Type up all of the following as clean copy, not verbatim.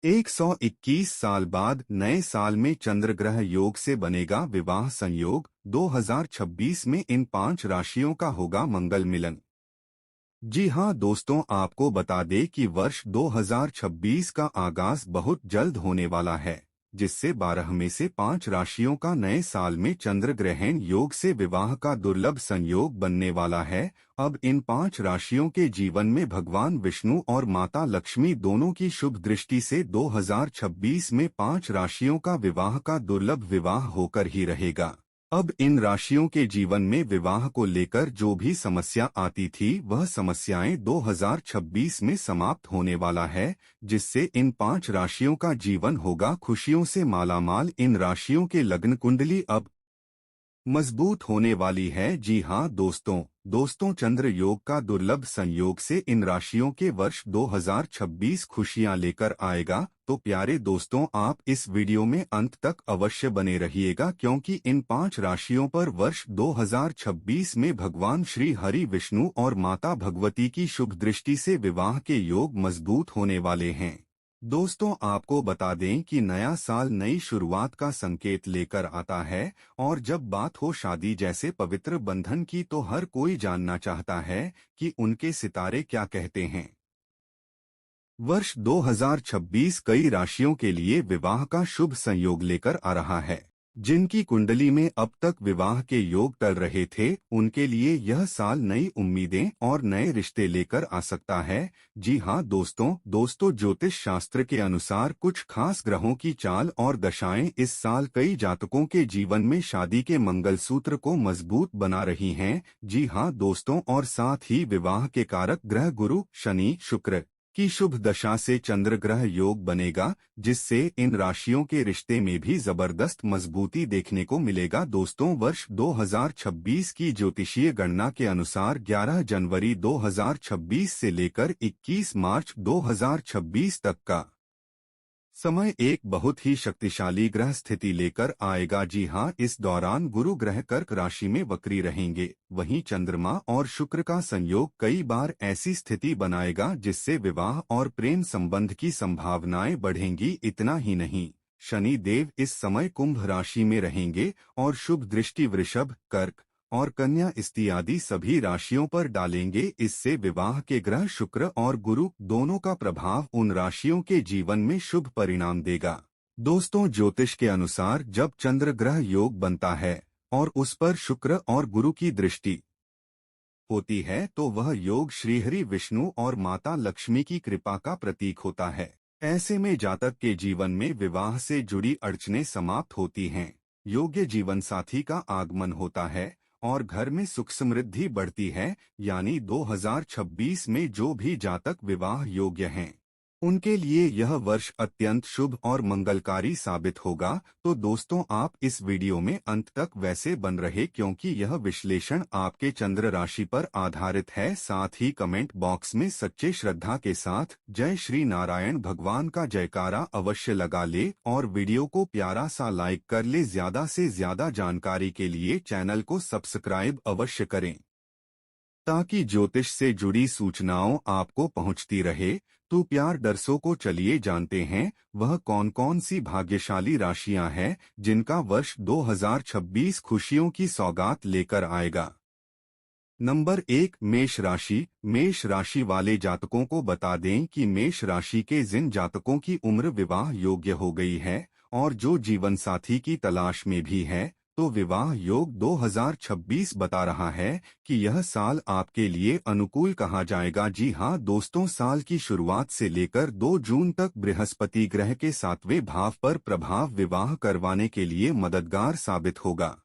121 साल बाद नए साल में चंद्र ग्रह योग से बनेगा विवाह संयोग। 2026 में इन 5 राशियों का होगा मंगल मिलन। जी हाँ दोस्तों, आपको बता दें कि वर्ष 2026 का आगाज बहुत जल्द होने वाला है, जिससे 12 में से 5 राशियों का नए साल में चंद्र ग्रहण योग से विवाह का दुर्लभ संयोग बनने वाला है। अब इन 5 राशियों के जीवन में भगवान विष्णु और माता लक्ष्मी दोनों की शुभ दृष्टि से 2026 में 5 राशियों का विवाह का दुर्लभ विवाह होकर ही रहेगा। अब इन राशियों के जीवन में विवाह को लेकर जो भी समस्या आती थी वह समस्याएं 2026 में समाप्त होने वाला है, जिससे इन 5 राशियों का जीवन होगा खुशियों से मालामाल। इन राशियों के लग्न कुंडली अब मजबूत होने वाली है। जी हाँ दोस्तों चंद्र योग का दुर्लभ संयोग से इन राशियों के वर्ष 2026 खुशियां लेकर आएगा। तो प्यारे दोस्तों, आप इस वीडियो में अंत तक अवश्य बने रहिएगा, क्योंकि इन 5 राशियों पर वर्ष 2026 में भगवान श्री हरि विष्णु और माता भगवती की शुभ दृष्टि से विवाह के योग मजबूत होने वाले हैं। दोस्तों, आपको बता दें कि नया साल नई शुरुआत का संकेत लेकर आता है, और जब बात हो शादी जैसे पवित्र बंधन की तो हर कोई जानना चाहता है कि उनके सितारे क्या कहते हैं। वर्ष 2026 कई राशियों के लिए विवाह का शुभ संयोग लेकर आ रहा है। जिनकी कुंडली में अब तक विवाह के योग टल रहे थे, उनके लिए यह साल नई उम्मीदें और नए रिश्ते लेकर आ सकता है। जी हाँ दोस्तों ज्योतिष शास्त्र के अनुसार कुछ खास ग्रहों की चाल और दशाएं इस साल कई जातकों के जीवन में शादी के मंगलसूत्र को मजबूत बना रही हैं। जी हाँ दोस्तों, और साथ ही विवाह के कारक ग्रह गुरु, शनि, शुक्र की शुभ दशा से चंद्र ग्रह योग बनेगा, जिससे इन राशियों के रिश्ते में भी जबरदस्त मजबूती देखने को मिलेगा। दोस्तों, वर्ष 2026 की ज्योतिषीय गणना के अनुसार 11 जनवरी 2026 से लेकर 21 मार्च 2026 तक का समय एक बहुत ही शक्तिशाली ग्रह स्थिति लेकर आएगा। जी हाँ, इस दौरान गुरु ग्रह कर्क राशि में वक्री रहेंगे। वहीं चंद्रमा और शुक्र का संयोग कई बार ऐसी स्थिति बनाएगा जिससे विवाह और प्रेम संबंध की संभावनाएं बढ़ेंगी। इतना ही नहीं, शनि देव इस समय कुंभ राशि में रहेंगे और शुभ दृष्टि वृषभ, कर्क और कन्या इत्यादि सभी राशियों पर डालेंगे। इससे विवाह के ग्रह शुक्र और गुरु दोनों का प्रभाव उन राशियों के जीवन में शुभ परिणाम देगा। दोस्तों, ज्योतिष के अनुसार जब चंद्र ग्रह योग बनता है और उस पर शुक्र और गुरु की दृष्टि होती है, तो वह योग श्रीहरि विष्णु और माता लक्ष्मी की कृपा का प्रतीक होता है। ऐसे में जातक के जीवन में विवाह से जुड़ी अड़चनें समाप्त होती हैं, योग्य जीवन साथी का आगमन होता है और घर में सुख समृद्धि बढ़ती है। यानी 2026 में जो भी जातक विवाह योग्य हैं, उनके लिए यह वर्ष अत्यंत शुभ और मंगलकारी साबित होगा। तो दोस्तों, आप इस वीडियो में अंत तक वैसे बन रहे, क्योंकि यह विश्लेषण आपके चंद्र राशि पर आधारित है। साथ ही कमेंट बॉक्स में सच्चे श्रद्धा के साथ जय श्री नारायण भगवान का जयकारा अवश्य लगा ले और वीडियो को प्यारा सा लाइक कर ले। ज्यादा से ज्यादा जानकारी के लिए चैनल को सब्सक्राइब अवश्य करें, ताकि ज्योतिष से जुड़ी सूचनाओं आपको पहुंचती रहे। तो प्यार दर्शकों, चलिए जानते हैं वह कौन कौन सी भाग्यशाली राशियां हैं जिनका वर्ष 2026 खुशियों की सौगात लेकर आएगा। नंबर 1, मेष राशि। मेष राशि वाले जातकों को बता दें कि मेष राशि के जिन जातकों की उम्र विवाह योग्य हो गई है और जो जीवन साथी की तलाश में भी है, तो विवाह योग 2026 बता रहा है कि यह साल आपके लिए अनुकूल कहा जाएगा। जी हाँ दोस्तों, साल की शुरुआत से लेकर 2 जून तक बृहस्पति ग्रह के 7वें भाव पर प्रभाव विवाह करवाने के लिए मददगार साबित होगा।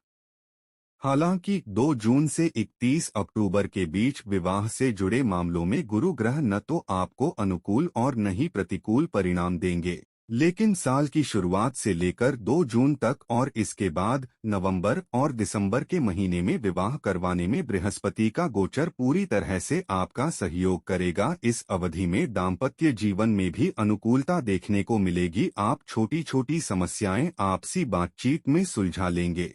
हालांकि 2 जून से 31 अक्टूबर के बीच विवाह से जुड़े मामलों में गुरु ग्रह न तो आपको अनुकूल और न ही प्रतिकूल परिणाम देंगे, लेकिन साल की शुरुआत से लेकर 2 जून तक और इसके बाद नवंबर और दिसंबर के महीने में विवाह करवाने में बृहस्पति का गोचर पूरी तरह से आपका सहयोग करेगा। इस अवधि में दाम्पत्य जीवन में भी अनुकूलता देखने को मिलेगी। आप छोटी छोटी समस्याएं आपसी बातचीत में सुलझा लेंगे।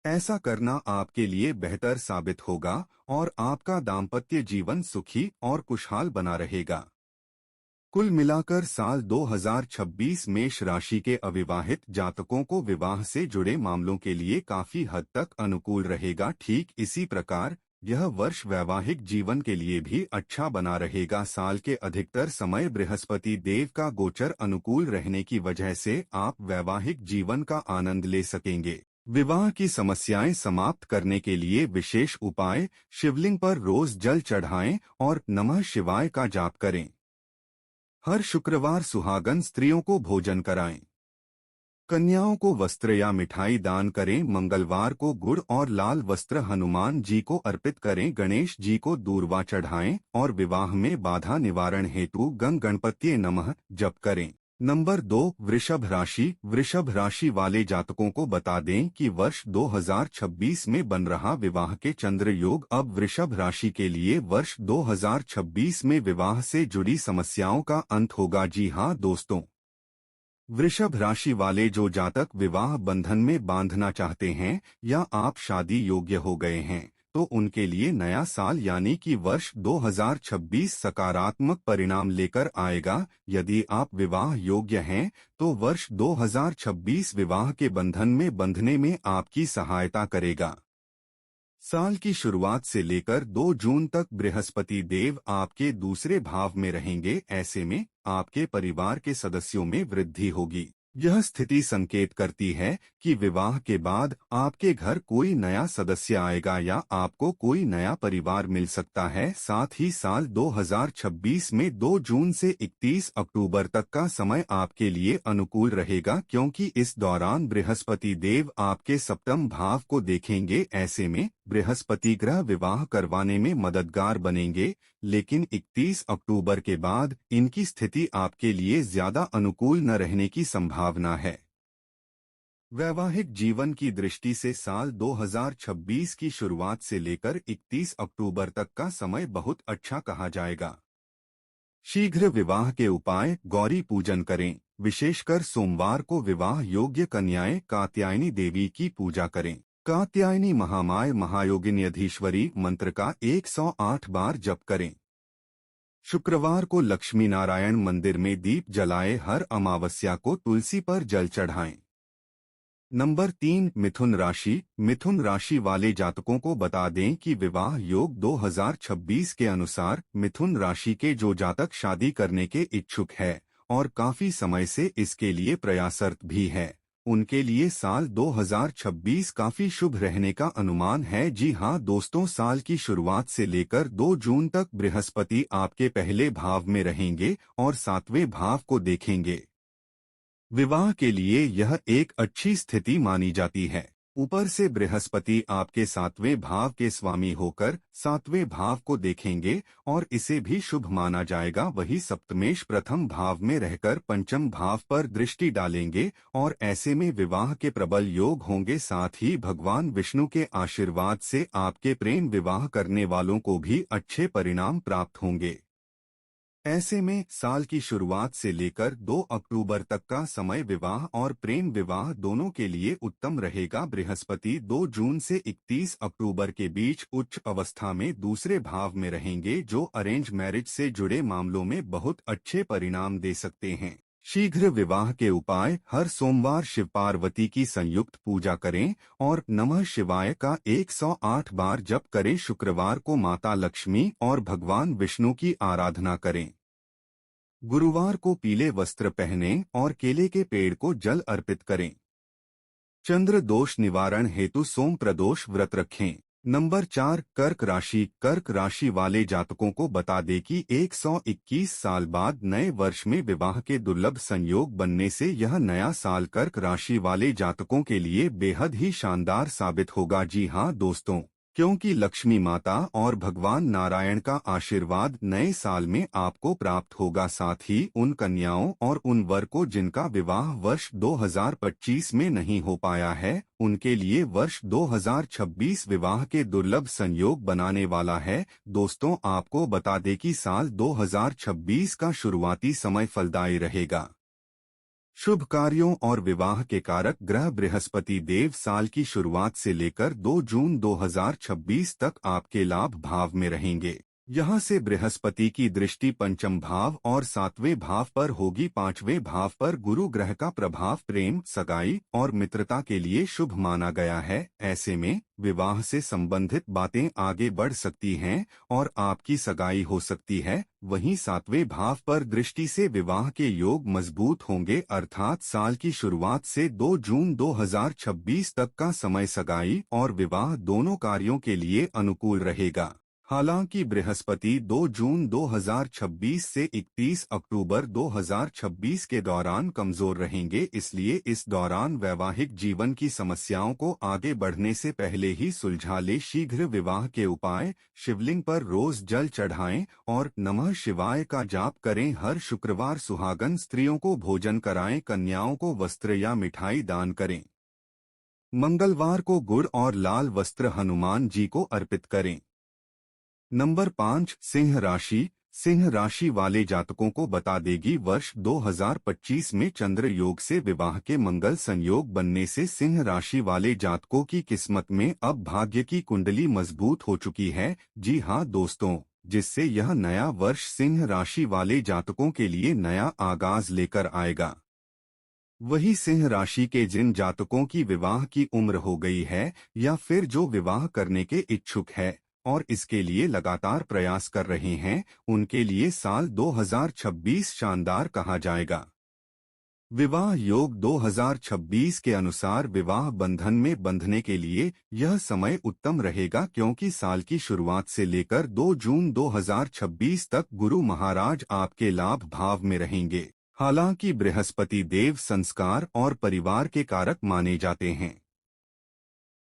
ऐसा करना आपके लिए बेहतर साबित होगा और आपका दाम्पत्य जीवन सुखी और खुशहाल बना रहेगा। कुल मिलाकर साल 2026 मेष राशि के अविवाहित जातकों को विवाह से जुड़े मामलों के लिए काफी हद तक अनुकूल रहेगा। ठीक इसी प्रकार यह वर्ष वैवाहिक जीवन के लिए भी अच्छा बना रहेगा। साल के अधिकतर समय बृहस्पति देव का गोचर अनुकूल रहने की वजह से आप वैवाहिक जीवन का आनंद ले सकेंगे। विवाह की समस्याएं समाप्त करने के लिए विशेष उपाय: शिवलिंग पर रोज जल चढ़ाएं और नमः शिवाय का जाप करें। हर शुक्रवार सुहागन स्त्रियों को भोजन कराएं। कन्याओं को वस्त्र या मिठाई दान करें। मंगलवार को गुड़ और लाल वस्त्र हनुमान जी को अर्पित करें। गणेश जी को दूर्वा चढ़ाएं और विवाह में बाधा निवारण हेतु गं गणपत्ये नमः जप करें। नंबर 2, वृषभ राशि। वृषभ राशि वाले जातकों को बता दें कि वर्ष 2026 में बन रहा विवाह के चंद्र योग अब वृषभ राशि के लिए वर्ष 2026 में विवाह से जुड़ी समस्याओं का अंत होगा। जी हां दोस्तों, वृषभ राशि वाले जो जातक विवाह बंधन में बांधना चाहते हैं या आप शादी योग्य हो गए हैं तो उनके लिए नया साल यानी कि वर्ष 2026 सकारात्मक परिणाम लेकर आएगा। यदि आप विवाह योग्य हैं तो वर्ष 2026 विवाह के बंधन में बंधने में आपकी सहायता करेगा। साल की शुरुआत से लेकर 2 जून तक बृहस्पति देव आपके दूसरे भाव में रहेंगे। ऐसे में आपके परिवार के सदस्यों में वृद्धि होगी। यह स्थिति संकेत करती है कि विवाह के बाद आपके घर कोई नया सदस्य आएगा या आपको कोई नया परिवार मिल सकता है। साथ ही साल 2026 में 2 जून से 31 अक्टूबर तक का समय आपके लिए अनुकूल रहेगा, क्योंकि इस दौरान बृहस्पति देव आपके सप्तम भाव को देखेंगे। ऐसे में बृहस्पति ग्रह विवाह करवाने में मददगार बनेंगे, लेकिन 31 अक्टूबर के बाद इनकी स्थिति आपके लिए ज्यादा अनुकूल न रहने की संभावना है। वैवाहिक जीवन की दृष्टि से साल 2026 की शुरुआत से लेकर 31 अक्टूबर तक का समय बहुत अच्छा कहा जाएगा। शीघ्र विवाह के उपाय: गौरी पूजन करें। विशेषकर सोमवार को विवाह योग्य कन्याएं कात्यायनी देवी की पूजा करें। कात्यायनी महामाय महायोगिन्यधीश्वरी मंत्र का 108 बार जप करें। शुक्रवार को लक्ष्मी नारायण मंदिर में दीप जलाएं। हर अमावस्या को तुलसी पर जल चढ़ाएं। नंबर 3, मिथुन राशि। मिथुन राशि वाले जातकों को बता दें कि विवाह योग 2026 के अनुसार मिथुन राशि के जो जातक शादी करने के इच्छुक है और काफी समय से इसके लिए प्रयासरत भी है, उनके लिए साल 2026 काफी शुभ रहने का अनुमान है। जी हां दोस्तों, साल की शुरुआत से लेकर 2 जून तक बृहस्पति आपके पहले भाव में रहेंगे और 7वें भाव को देखेंगे। विवाह के लिए यह एक अच्छी स्थिति मानी जाती है। ऊपर से बृहस्पति आपके 7वें भाव के स्वामी होकर 7वें भाव को देखेंगे और इसे भी शुभ माना जाएगा। वही सप्तमेश प्रथम भाव में रहकर पंचम भाव पर दृष्टि डालेंगे और ऐसे में विवाह के प्रबल योग होंगे। साथ ही भगवान विष्णु के आशीर्वाद से आपके प्रेम विवाह करने वालों को भी अच्छे परिणाम प्राप्त होंगे। ऐसे में साल की शुरुआत से लेकर 2 अक्टूबर तक का समय विवाह और प्रेम विवाह दोनों के लिए उत्तम रहेगा। बृहस्पति 2 जून से 31 अक्टूबर के बीच उच्च अवस्था में दूसरे भाव में रहेंगे, जो अरेंज मैरिज से जुड़े मामलों में बहुत अच्छे परिणाम दे सकते हैं। शीघ्र विवाह के उपाय: हर सोमवार शिव पार्वती की संयुक्त पूजा करें और नमः शिवाय का 108 बार जप करें। शुक्रवार को माता लक्ष्मी और भगवान विष्णु की आराधना करें। गुरुवार को पीले वस्त्र पहनें और केले के पेड़ को जल अर्पित करें। चंद्र दोष निवारण हेतु सोम प्रदोष व्रत रखें। नंबर 4, कर्क राशि। कर्क राशि वाले जातकों को बता दें कि 121 साल बाद नए वर्ष में विवाह के दुर्लभ संयोग बनने से यह नया साल कर्क राशि वाले जातकों के लिए बेहद ही शानदार साबित होगा। जी हां दोस्तों, क्योंकि लक्ष्मी माता और भगवान नारायण का आशीर्वाद नए साल में आपको प्राप्त होगा। साथ ही उन कन्याओं और उन वर को जिनका विवाह वर्ष 2025 में नहीं हो पाया है, उनके लिए वर्ष 2026 विवाह के दुर्लभ संयोग बनाने वाला है। दोस्तों, आपको बता दें कि साल 2026 का शुरुआती समय फलदायी रहेगा। शुभ कार्यों और विवाह के कारक ग्रह बृहस्पति देव साल की शुरुआत से लेकर 2 जून 2026 तक आपके लाभ भाव में रहेंगे। यहाँ से बृहस्पति की दृष्टि पंचम भाव और सातवें भाव पर होगी। पांचवें भाव पर गुरु ग्रह का प्रभाव प्रेम, सगाई और मित्रता के लिए शुभ माना गया है। ऐसे में विवाह से संबंधित बातें आगे बढ़ सकती हैं और आपकी सगाई हो सकती है। वहीं सातवें भाव पर दृष्टि से विवाह के योग मजबूत होंगे, अर्थात साल की शुरुआत से 2 जून 2026 तक का समय सगाई और विवाह दोनों कार्यों के लिए अनुकूल रहेगा। हालांकि बृहस्पति 2 जून 2026 से 31 अक्टूबर 2026 के दौरान कमजोर रहेंगे, इसलिए इस दौरान वैवाहिक जीवन की समस्याओं को आगे बढ़ने से पहले ही सुलझा ले। शीघ्र विवाह के उपाय: शिवलिंग पर रोज जल चढ़ाएं और नमः शिवाय का जाप करें। हर शुक्रवार सुहागन स्त्रियों को भोजन कराएं, कन्याओं को वस्त्र या मिठाई दान करें। मंगलवार को गुड़ और लाल वस्त्र हनुमान जी को अर्पित करें। नंबर 5, सिंह राशि। सिंह राशि वाले जातकों को बता देगी, वर्ष 2025 में चंद्र योग से विवाह के मंगल संयोग बनने से सिंह राशि वाले जातकों की किस्मत में अब भाग्य की कुंडली मजबूत हो चुकी है। जी हाँ दोस्तों, जिससे यह नया वर्ष सिंह राशि वाले जातकों के लिए नया आगाज लेकर आएगा। वही सिंह राशि के जिन जातकों की विवाह की उम्र हो गई है या फिर जो विवाह करने के इच्छुक है और इसके लिए लगातार प्रयास कर रहे हैं, उनके लिए साल 2026 शानदार कहा जाएगा। विवाह योग 2026 के अनुसार विवाह बंधन में बंधने के लिए यह समय उत्तम रहेगा, क्योंकि साल की शुरुआत से लेकर 2 जून 2026 तक गुरु महाराज आपके लाभ भाव में रहेंगे। हालांकि बृहस्पति देव संस्कार और परिवार के कारक माने जाते हैं।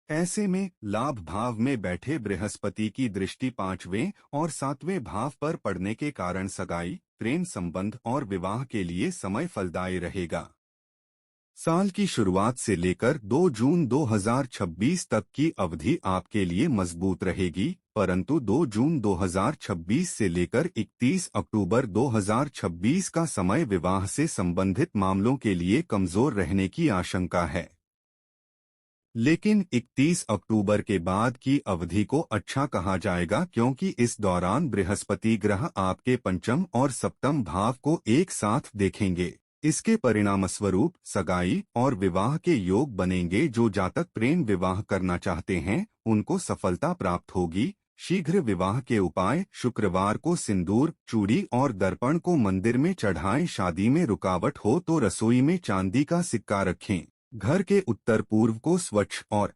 ऐसे में लाभ भाव में बैठे बृहस्पति की दृष्टि पांचवें और सातवें भाव पर पड़ने के कारण सगाई, प्रेम संबंध और विवाह के लिए समय फलदायी रहेगा। साल की शुरुआत से लेकर 2 जून 2026 तक की अवधि आपके लिए मजबूत रहेगी, परंतु 2 जून 2026 से लेकर 31 अक्टूबर 2026 का समय विवाह से संबंधित मामलों के लिए कमजोर रहने की आशंका है। लेकिन 31 अक्टूबर के बाद की अवधि को अच्छा कहा जाएगा, क्योंकि इस दौरान बृहस्पति ग्रह आपके पंचम और सप्तम भाव को एक साथ देखेंगे। इसके परिणामस्वरूप सगाई और विवाह के योग बनेंगे। जो जातक प्रेम विवाह करना चाहते हैं, उनको सफलता प्राप्त होगी। शीघ्र विवाह के उपाय: शुक्रवार को सिंदूर, चूड़ी और दर्पण को मंदिर में चढ़ाएं। शादी में रुकावट हो तो रसोई में चांदी का सिक्का रखें। घर के उत्तर पूर्व को स्वच्छ और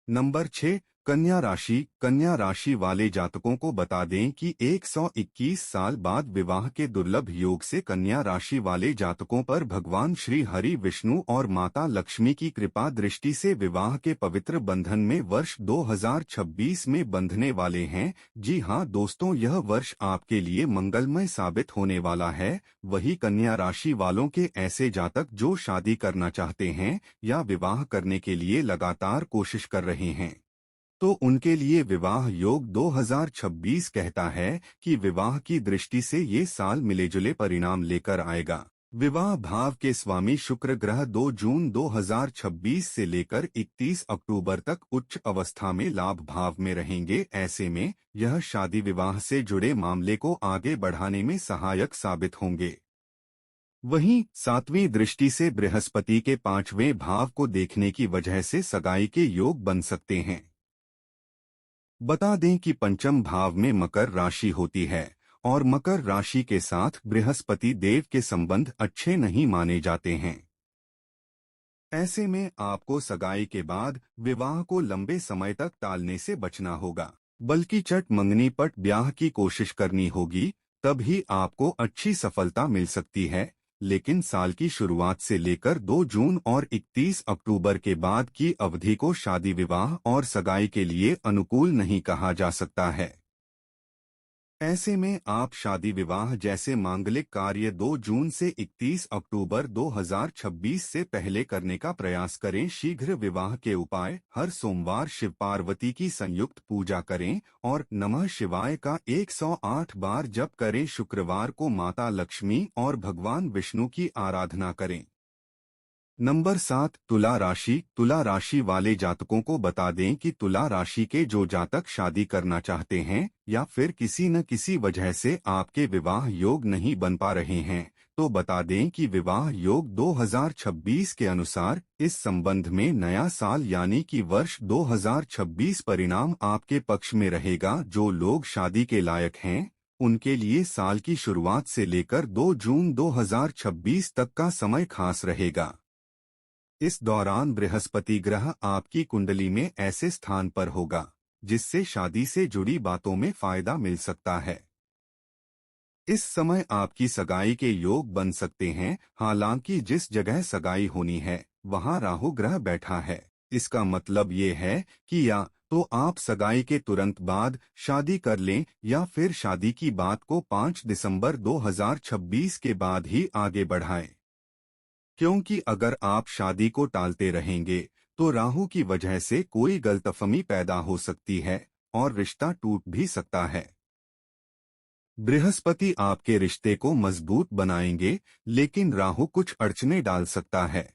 नंबर 6, कन्या राशि। कन्या राशि वाले जातकों को बता दें कि 121 साल बाद विवाह के दुर्लभ योग से कन्या राशि वाले जातकों पर भगवान श्री हरि विष्णु और माता लक्ष्मी की कृपा दृष्टि से विवाह के पवित्र बंधन में वर्ष 2026 में बंधने वाले हैं। जी हाँ दोस्तों, यह वर्ष आपके लिए मंगलमय साबित होने वाला है। वही कन्या राशि वालों के ऐसे जातक जो शादी करना चाहते हैं या विवाह करने के लिए लगातार कोशिश कर रहे हैं, तो उनके लिए विवाह योग 2026 कहता है कि विवाह की दृष्टि से ये साल मिलेजुले परिणाम लेकर आएगा। विवाह भाव के स्वामी शुक्र ग्रह 2 जून 2026 से लेकर 31 अक्टूबर तक उच्च अवस्था में लाभ भाव में रहेंगे। ऐसे में यह शादी विवाह से जुड़े मामले को आगे बढ़ाने में सहायक साबित होंगे। वहीं सातवीं दृष्टि से बृहस्पति के पांचवें भाव को देखने की वजह से सगाई के योग बन सकते हैं। बता दें कि पंचम भाव में मकर राशि होती है और मकर राशि के साथ बृहस्पति देव के संबंध अच्छे नहीं माने जाते हैं। ऐसे में आपको सगाई के बाद विवाह को लंबे समय तक टालने से बचना होगा, बल्कि चट मंगनी पट ब्याह की कोशिश करनी होगी, तब ही आपको अच्छी सफलता मिल सकती है। लेकिन साल की शुरुआत से लेकर 2 जून और 31 अक्टूबर के बाद की अवधि को शादी विवाह और सगाई के लिए अनुकूल नहीं कहा जा सकता है। ऐसे में आप शादी विवाह जैसे मांगलिक कार्य 2 जून से 31 अक्टूबर 2026 से पहले करने का प्रयास करें। शीघ्र विवाह के उपाय: हर सोमवार शिव पार्वती की संयुक्त पूजा करें और नमः शिवाय का 108 बार जप करें। शुक्रवार को माता लक्ष्मी और भगवान विष्णु की आराधना करें। नंबर 7 तुला राशि। तुला राशि वाले जातकों को बता दें कि तुला राशि के जो जातक शादी करना चाहते हैं या फिर किसी न किसी वजह से आपके विवाह योग नहीं बन पा रहे हैं, तो बता दें कि विवाह योग 2026 के अनुसार इस संबंध में नया साल यानी कि वर्ष 2026 परिणाम आपके पक्ष में रहेगा। जो लोग शादी के लायक हैं उनके लिए साल की शुरुआत से लेकर 2 जून 2026 तक का समय खास रहेगा। इस दौरान बृहस्पति ग्रह आपकी कुंडली में ऐसे स्थान पर होगा जिससे शादी से जुड़ी बातों में फायदा मिल सकता है। इस समय आपकी सगाई के योग बन सकते हैं। हालांकि जिस जगह सगाई होनी है वहां राहु ग्रह बैठा है। इसका मतलब ये है कि या तो आप सगाई के तुरंत बाद शादी कर लें या फिर शादी की बात को 5 दिसंबर 2026 के बाद ही आगे बढ़ाएं। क्योंकि अगर आप शादी को टालते रहेंगे तो राहु की वजह से कोई गलतफहमी पैदा हो सकती है और रिश्ता टूट भी सकता है। बृहस्पति आपके रिश्ते को मजबूत बनाएंगे, लेकिन राहु कुछ अड़चने डाल सकता है।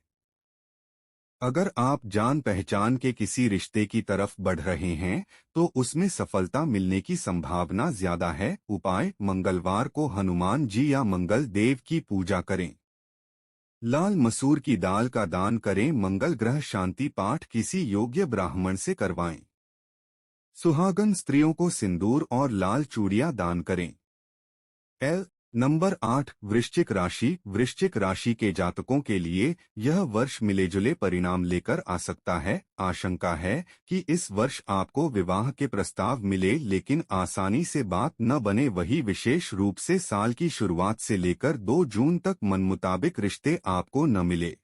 अगर आप जान पहचान के किसी रिश्ते की तरफ बढ़ रहे हैं तो उसमें सफलता मिलने की संभावना ज्यादा है। उपाय: मंगलवार को हनुमान जी या मंगल देव की पूजा करें। लाल मसूर की दाल का दान करें। मंगल ग्रह शांति पाठ किसी योग्य ब्राह्मण से करवाएं। सुहागन स्त्रियों को सिंदूर और लाल चूड़ियां दान करें। नंबर 8 वृश्चिक राशि। वृश्चिक राशि के जातकों के लिए यह वर्ष मिलेजुले परिणाम लेकर आ सकता है। आशंका है कि इस वर्ष आपको विवाह के प्रस्ताव मिले, लेकिन आसानी से बात न बने। वही विशेष रूप से साल की शुरुआत से लेकर 2 जून तक मनमुताबिक रिश्ते आपको न मिले,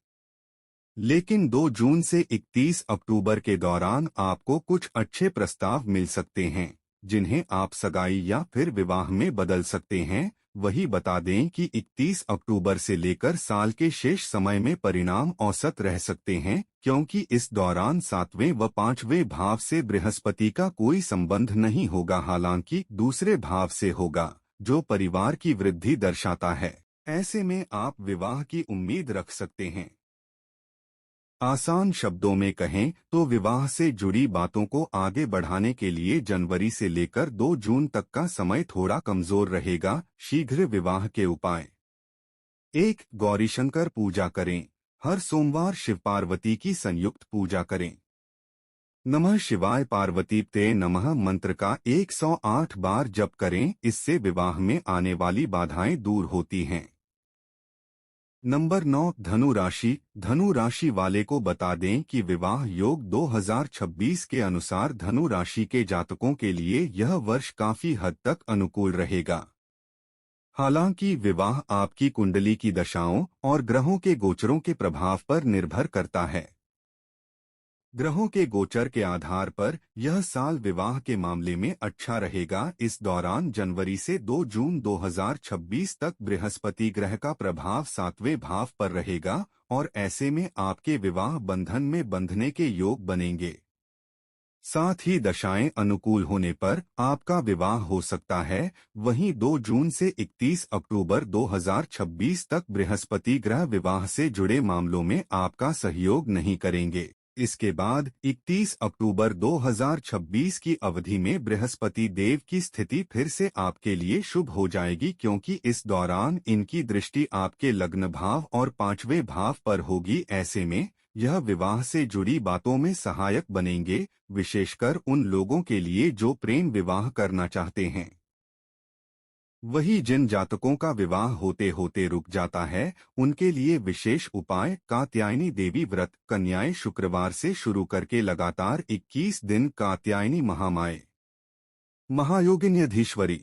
लेकिन 2 जून से 31 अक्टूबर के दौरान आपको कुछ अच्छे प्रस्ताव मिल सकते हैं जिन्हें आप सगाई या फिर विवाह में बदल सकते हैं। वही बता दें कि 31 अक्टूबर से लेकर साल के शेष समय में परिणाम औसत रह सकते हैं, क्योंकि इस दौरान 7वें व 5वें भाव से बृहस्पति का कोई संबंध नहीं होगा। हालांकि दूसरे भाव से होगा जो परिवार की वृद्धि दर्शाता है। ऐसे में आप विवाह की उम्मीद रख सकते हैं। आसान शब्दों में कहें तो विवाह से जुड़ी बातों को आगे बढ़ाने के लिए जनवरी से लेकर 2 जून तक का समय थोड़ा कमजोर रहेगा। शीघ्र विवाह के उपाय: 1 गौरीशंकर पूजा करें। हर सोमवार शिव पार्वती की संयुक्त पूजा करें। नमः शिवाय पार्वतीप्ते नमः मंत्र का 108 बार जप करें। इससे विवाह में आने वाली बाधाएं दूर होती हैं। नंबर 9 धनु राशि। धनु राशि वाले को बता दें कि विवाह योग 2026 के अनुसार धनु राशि के जातकों के लिए यह वर्ष काफी हद तक अनुकूल रहेगा। हालांकि विवाह आपकी कुंडली की दशाओं और ग्रहों के गोचरों के प्रभाव पर निर्भर करता है। ग्रहों के गोचर के आधार पर यह साल विवाह के मामले में अच्छा रहेगा। इस दौरान जनवरी से 2 जून 2026 तक बृहस्पति ग्रह का प्रभाव 7वें भाव पर रहेगा और ऐसे में आपके विवाह बंधन में बंधने के योग बनेंगे। साथ ही दशाएं अनुकूल होने पर आपका विवाह हो सकता है। वहीं 2 जून से 31 अक्टूबर 2026 तक बृहस्पति ग्रह विवाह से जुड़े मामलों में आपका सहयोग नहीं करेंगे। इसके बाद 31 अक्टूबर 2026 की अवधि में बृहस्पति देव की स्थिति फिर से आपके लिए शुभ हो जाएगी, क्योंकि इस दौरान इनकी दृष्टि आपके लग्न भाव और 5वें भाव पर होगी। ऐसे में यह विवाह से जुड़ी बातों में सहायक बनेंगे, विशेषकर उन लोगों के लिए जो प्रेम विवाह करना चाहते हैं। वही जिन जातकों का विवाह होते होते रुक जाता है उनके लिए विशेष उपाय: कात्यायनी देवी व्रत। कन्याएं शुक्रवार से शुरू करके लगातार 21 दिन कात्यायनी महामाए महायोगिन्यधीश्वरी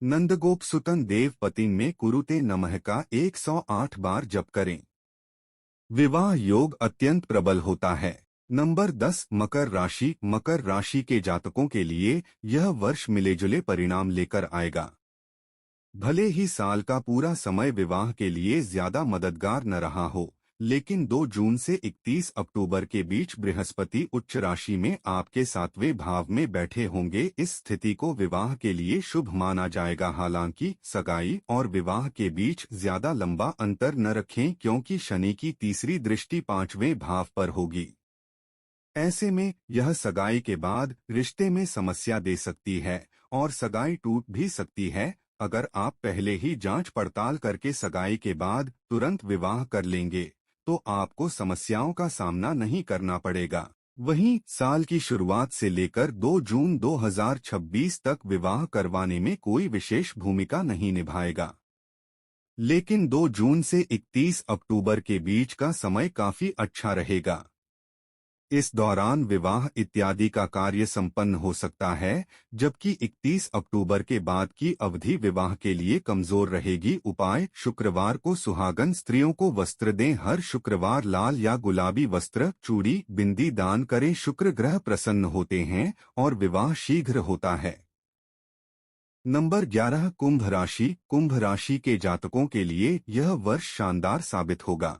नंदगोप सुतन देव पतिन में कुरुते नमः का 108 बार जप करें। विवाह योग अत्यंत प्रबल होता है। नंबर 10 मकर राशि। मकर राशि के जातकों के लिए यह वर्ष मिलेजुले परिणाम लेकर आएगा। भले ही साल का पूरा समय विवाह के लिए ज्यादा मददगार न रहा हो, लेकिन 2 जून से 31 अक्टूबर के बीच बृहस्पति उच्च राशि में आपके 7वें भाव में बैठे होंगे। इस स्थिति को विवाह के लिए शुभ माना जाएगा। हालांकि सगाई और विवाह के बीच ज्यादा लंबा अंतर न रखें, क्योंकि शनि की तीसरी दृष्टि 5वें भाव पर होगी। ऐसे में यह सगाई के बाद रिश्ते में समस्या दे सकती है और सगाई टूट भी सकती है। अगर आप पहले ही जांच पड़ताल करके सगाई के बाद तुरंत विवाह कर लेंगे तो आपको समस्याओं का सामना नहीं करना पड़ेगा। वहीं साल की शुरुआत से लेकर 2 जून 2026 तक विवाह करवाने में कोई विशेष भूमिका नहीं निभाएगा। लेकिन 2 जून से 31 अक्टूबर के बीच का समय काफी अच्छा रहेगा। इस दौरान विवाह इत्यादि का कार्य संपन्न हो सकता है, जबकि 31 अक्टूबर के बाद की अवधि विवाह के लिए कमजोर रहेगी। उपाय: शुक्रवार को सुहागन स्त्रियों को वस्त्र दें। हर शुक्रवार लाल या गुलाबी वस्त्र, चूड़ी, बिंदी दान करें। शुक्र ग्रह प्रसन्न होते हैं और विवाह शीघ्र होता है। नंबर 11, कुंभ राशि। कुंभ राशि के जातकों के लिए यह वर्ष शानदार साबित होगा।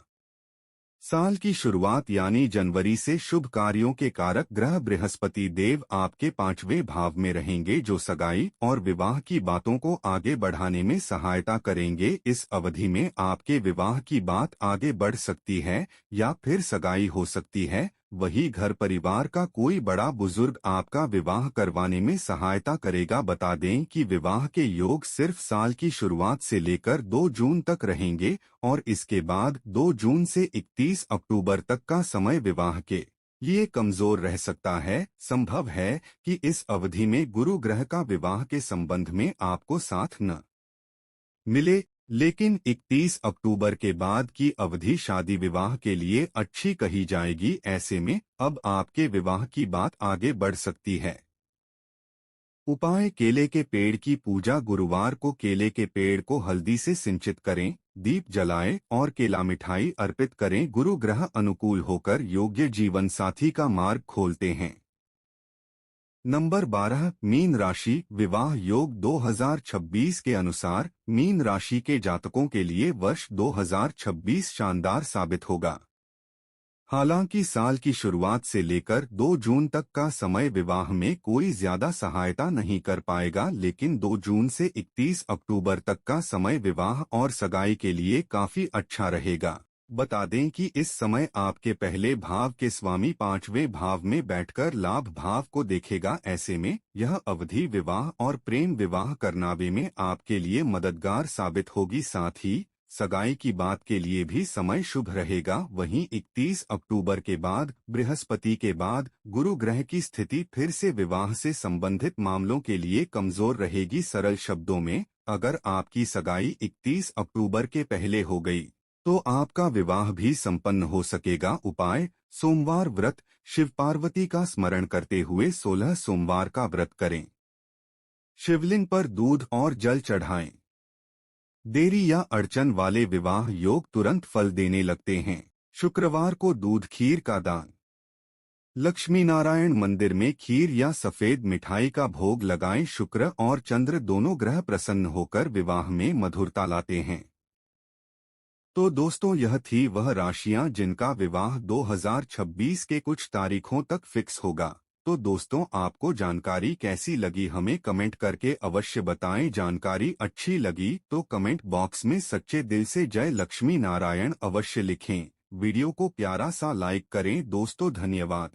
साल की शुरुआत यानी जनवरी से शुभ कार्यों के कारक ग्रह बृहस्पति देव आपके 5वें भाव में रहेंगे, जो सगाई और विवाह की बातों को आगे बढ़ाने में सहायता करेंगे। इस अवधि में आपके विवाह की बात आगे बढ़ सकती है या फिर सगाई हो सकती है। वही घर परिवार का कोई बड़ा बुजुर्ग आपका विवाह करवाने में सहायता करेगा। बता दें कि विवाह के योग सिर्फ साल की शुरुआत से लेकर 2 जून तक रहेंगे और इसके बाद 2 जून से 31 अक्टूबर तक का समय विवाह के लिए कमजोर रह सकता है। संभव है कि इस अवधि में गुरु ग्रह का विवाह के संबंध में आपको साथ न मिले, लेकिन 31 अक्टूबर के बाद की अवधि शादी विवाह के लिए अच्छी कही जाएगी। ऐसे में अब आपके विवाह की बात आगे बढ़ सकती है। उपाय: केले के पेड़ की पूजा। गुरुवार को केले के पेड़ को हल्दी से सिंचित करें, दीप जलाएं और केला मिठाई अर्पित करें। गुरु ग्रह अनुकूल होकर योग्य जीवन साथी का मार्ग खोलते हैं। नंबर 12, मीन राशि। विवाह योग 2026 के अनुसार मीन राशि के जातकों के लिए वर्ष 2026 शानदार साबित होगा। हालांकि साल की शुरुआत से लेकर 2 जून तक का समय विवाह में कोई ज्यादा सहायता नहीं कर पाएगा, लेकिन 2 जून से 31 अक्टूबर तक का समय विवाह और सगाई के लिए काफी अच्छा रहेगा। बता दें कि इस समय आपके पहले भाव के स्वामी 5वें भाव में बैठकर लाभ भाव को देखेगा। ऐसे में यह अवधि विवाह और प्रेम विवाह करनावे में आपके लिए मददगार साबित होगी। साथ ही सगाई की बात के लिए भी समय शुभ रहेगा। वहीं 31 अक्टूबर के बाद बृहस्पति के बाद गुरु ग्रह की स्थिति फिर से विवाह से संबंधित मामलों के लिए कमजोर रहेगी। सरल शब्दों में, अगर आपकी सगाई 31 अक्टूबर के पहले हो गई तो आपका विवाह भी संपन्न हो सकेगा। उपाय: सोमवार व्रत। शिव पार्वती का स्मरण करते हुए 16 सोमवार का व्रत करें। शिवलिंग पर दूध और जल चढ़ाएं। देरी या अड़चन वाले विवाह योग तुरंत फल देने लगते हैं। शुक्रवार को दूध खीर का दान। लक्ष्मी नारायण मंदिर में खीर या सफेद मिठाई का भोग लगाएं। शुक्र और चंद्र दोनों ग्रह प्रसन्न होकर विवाह में मधुरता लाते हैं। तो दोस्तों, यह थी वह राशियां जिनका विवाह 2026 के कुछ तारीखों तक फिक्स होगा। तो दोस्तों, आपको जानकारी कैसी लगी हमें कमेंट करके अवश्य बताएं। जानकारी अच्छी लगी तो कमेंट बॉक्स में सच्चे दिल से जय लक्ष्मी नारायण अवश्य लिखें। वीडियो को प्यारा सा लाइक करें। दोस्तों, धन्यवाद।